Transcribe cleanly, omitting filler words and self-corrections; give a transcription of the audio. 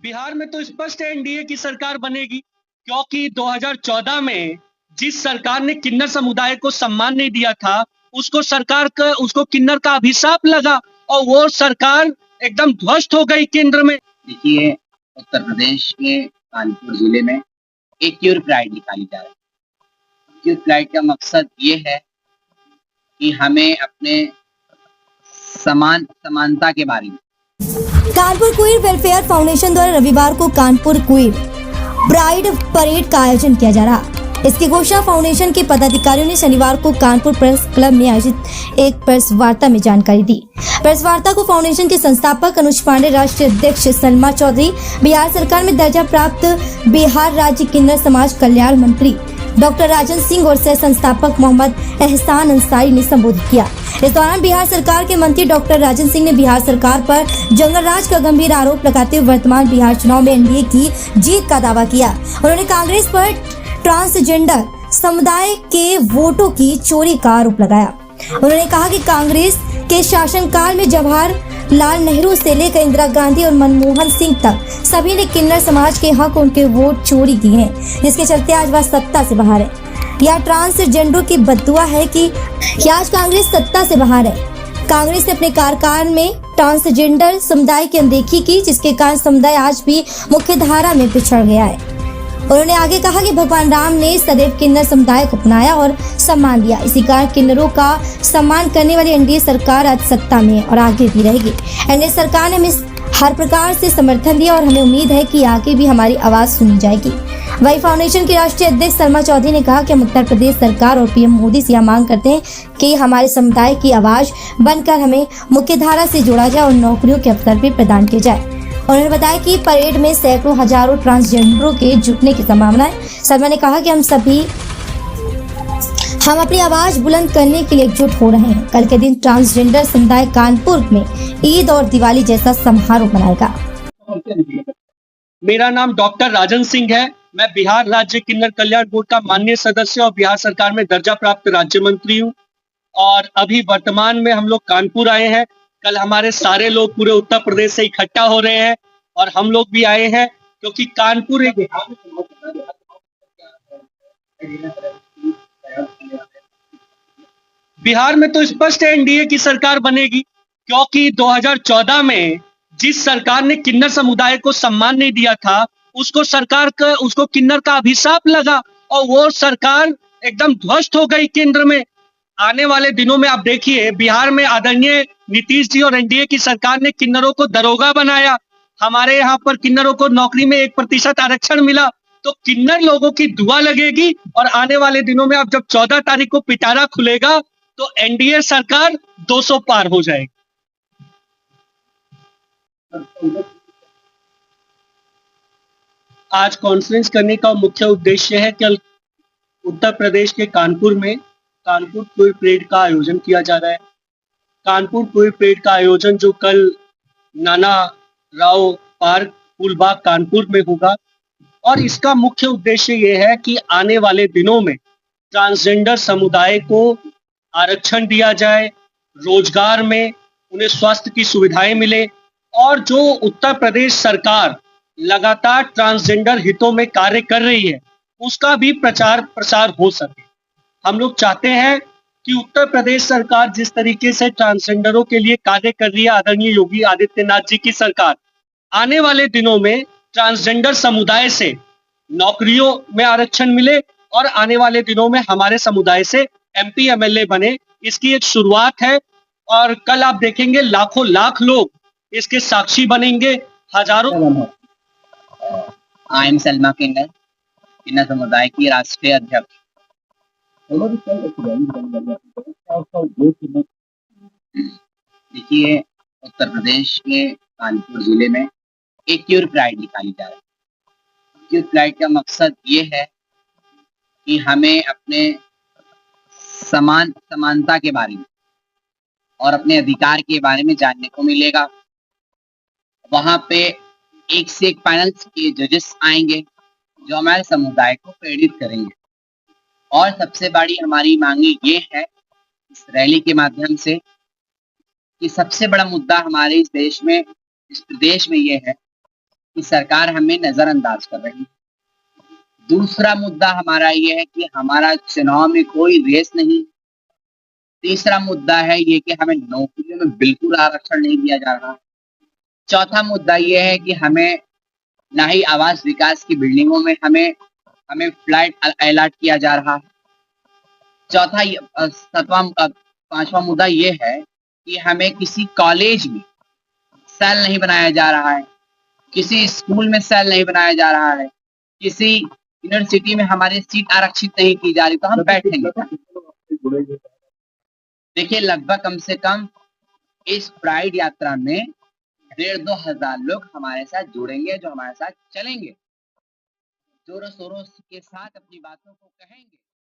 बिहार में तो स्पष्ट है एनडीए की सरकार बनेगी, क्योंकि 2014 में जिस सरकार ने किन्नर समुदाय को सम्मान नहीं दिया था, उसको किन्नर का अभिशाप लगा और वो सरकार एकदम ध्वस्त हो गई केंद्र में। देखिए, उत्तर प्रदेश के कानपुर जिले में एक क्यूर प्राइड निकाली जा रही है। क्यूर प्राइड का मकसद ये है कि हमें अपने समानता के बारे में। कानपुर क्वीर वेलफेयर फाउंडेशन द्वारा रविवार को कानपुर क्वीर प्राइड परेड का आयोजन किया जा रहा। इसकी घोषणा फाउंडेशन के पदाधिकारियों ने शनिवार को कानपुर प्रेस क्लब में आयोजित एक प्रेस वार्ता में जानकारी दी। प्रेस वार्ता को फाउंडेशन के संस्थापक अनुज पांडे, राष्ट्रीय अध्यक्ष सलमा चौधरी, बिहार सरकार में दर्जा प्राप्त बिहार राज्य किन्नर समाज कल्याण मंत्री डॉक्टर राजन सिंह और सह संस्थापक मोहम्मद एहसान अंसारी ने संबोधित किया। इस दौरान बिहार सरकार के मंत्री डॉक्टर राजन सिंह ने बिहार सरकार पर जंगल राज का गंभीर आरोप लगाते हुए वर्तमान बिहार चुनाव में एनडीए की जीत का दावा किया। उन्होंने कांग्रेस पर ट्रांसजेंडर समुदाय के वोटों की चोरी का आरोप लगाया। उन्होंने कहा कि कांग्रेस के शासनकाल में जवाहरलाल नेहरू से लेकर इंदिरा गांधी और मनमोहन सिंह तक सभी ने किन्नर समाज के हक उनके वोट चोरी किए हैं, जिसके चलते आज वह सत्ता से बाहर है। यह ट्रांसजेंडरों की बद्दुआ है कि आज कांग्रेस सत्ता से बाहर है। कांग्रेस ने अपने कार्यकाल में ट्रांसजेंडर समुदाय की अनदेखी की, जिसके कारण समुदाय आज भी मुख्य धारा में पिछड़ गया है। उन्होंने आगे कहा कि भगवान राम ने सदैव किन्नर समुदाय को अपनाया और सम्मान दिया। इसी कारण किन्नरों का सम्मान करने वाली एनडीए सरकार आज सत्ता में है और आगे भी रहेगी। एनडीए सरकार ने हमें हर प्रकार से समर्थन दिया और हमें उम्मीद है कि आगे भी हमारी आवाज सुनी जाएगी। वही फाउंडेशन की राष्ट्रीय अध्यक्ष सलमा चौधरी ने कहा कि हम उत्तर प्रदेश सरकार और पीएम मोदी से यह मांग करते हैं कि हमारे समुदाय की आवाज बनकर हमें मुख्य धारा से जोड़ा जाए और नौकरियों के अवसर भी प्रदान किए जाए। उन्होंने बताया कि परेड में सैकड़ों हजारों ट्रांसजेंडरों के जुटने की संभावना है। सलमा ने कहा कि हम अपनी आवाज बुलंद करने के लिए एकजुट हो रहे हैं। कल के दिन ट्रांसजेंडर समुदाय कानपुर में ईद और दिवाली जैसा समारोह मनाएगा। मेरा नाम डॉक्टर राजन सिंह है। मैं बिहार राज्य किन्नर कल्याण बोर्ड का माननीय सदस्य और बिहार सरकार में दर्जा प्राप्त राज्य मंत्री हूँ। और अभी वर्तमान में हम लोग कानपुर आए हैं। कल हमारे सारे लोग पूरे उत्तर प्रदेश से इकट्ठा हो रहे हैं और हम लोग भी आए हैं, क्योंकि कानपुर एक बिहार में तो स्पष्ट है एनडीए की सरकार बनेगी, क्योंकि 2014 में जिस सरकार ने किन्नर समुदाय को सम्मान नहीं दिया था, उसको किन्नर का अभिशाप लगा और वो सरकार एकदम ध्वस्त हो गई केंद्र में। आने वाले दिनों में आप देखिए, बिहार में आदरणीय नीतीश जी और एनडीए की सरकार ने किन्नरों को दरोगा बनाया। हमारे यहाँ पर किन्नरों को नौकरी में 1% आरक्षण मिला। तो किन्नर लोगों की दुआ लगेगी और आने वाले दिनों में अब जब 14 तारीख को पिटारा खुलेगा तो एनडीए सरकार 200 पार हो जाएगी। आज कॉन्फ्रेंस करने का मुख्य उद्देश्य है कि उत्तर प्रदेश के कानपुर में कानपुर क्वीर परेड का आयोजन किया जा रहा है। कानपुर क्वीर परेड का आयोजन जो कल नाना राव पार्क फूलबाग कानपुर में होगा, और इसका मुख्य उद्देश्य ये है कि आने वाले दिनों में ट्रांसजेंडर समुदाय को आरक्षण दिया जाए, रोजगार में उन्हें स्वास्थ्य की सुविधाएं मिले, और जो उत्तर प्रदेश सरकार लगातार ट्रांसजेंडर हितों में कार्य कर रही है उसका भी प्रचार प्रसार हो सके। हम लोग चाहते हैं कि उत्तर प्रदेश सरकार जिस तरीके से ट्रांसजेंडरों के लिए कार्य कर रही है, आदरणीय योगी आदित्यनाथ जी की सरकार, आने वाले दिनों में ट्रांसजेंडर समुदाय से नौकरियों में आरक्षण मिले और आने वाले दिनों में हमारे समुदाय से एमपी एमएलए बने। इसकी एक शुरुआत है और कल आप देखेंगे लाखों लाख लोग इसके साक्षी बनेंगे। हजारों आई एम सलमा किन्नर समुदाय की राष्ट्रीय अध्यक्ष। देखिए, उत्तर प्रदेश के कानपुर जिले में एक क्यूर प्राइड निकाली जा रही है। क्यूर प्राइड का मकसद ये है कि हमें अपने समानता के बारे में और अपने अधिकार के बारे में जानने को मिलेगा। वहां पे एक से एक पैनल के जजेस आएंगे जो हमारे समुदाय को प्रेरित करेंगे। और सबसे बड़ी हमारी मांगी ये है इस रैली के माध्यम से कि सबसे बड़ा मुद्दा हमारे इस प्रदेश में ये है कि सरकार हमें नजरअंदाज कर रही है। दूसरा मुद्दा हमारा ये है कि हमारा चुनाव में कोई रेस नहीं। तीसरा मुद्दा है ये कि हमें नौकरियों में बिल्कुल आरक्षण नहीं दिया जा रहा। चौथा मुद्दा ये है कि हमें ना ही आवास विकास की बिल्डिंगों में हमें हमें फ्लैट अलॉट किया जा रहा है। पांचवा मुद्दा ये है कि हमें किसी कॉलेज में सेल नहीं बनाया जा रहा है, किसी स्कूल में सेल नहीं बनाया जा रहा है, किसी यूनिवर्सिटी में हमारी सीट आरक्षित नहीं की जा रही, तो हम बैठेंगे। देखिए, लगभग कम से कम इस प्राइड यात्रा में 1,500-2 हजार लोग हमारे साथ जुड़ेंगे, जो हमारे साथ चलेंगे, जोरों शोरों के साथ अपनी बातों को कहेंगे।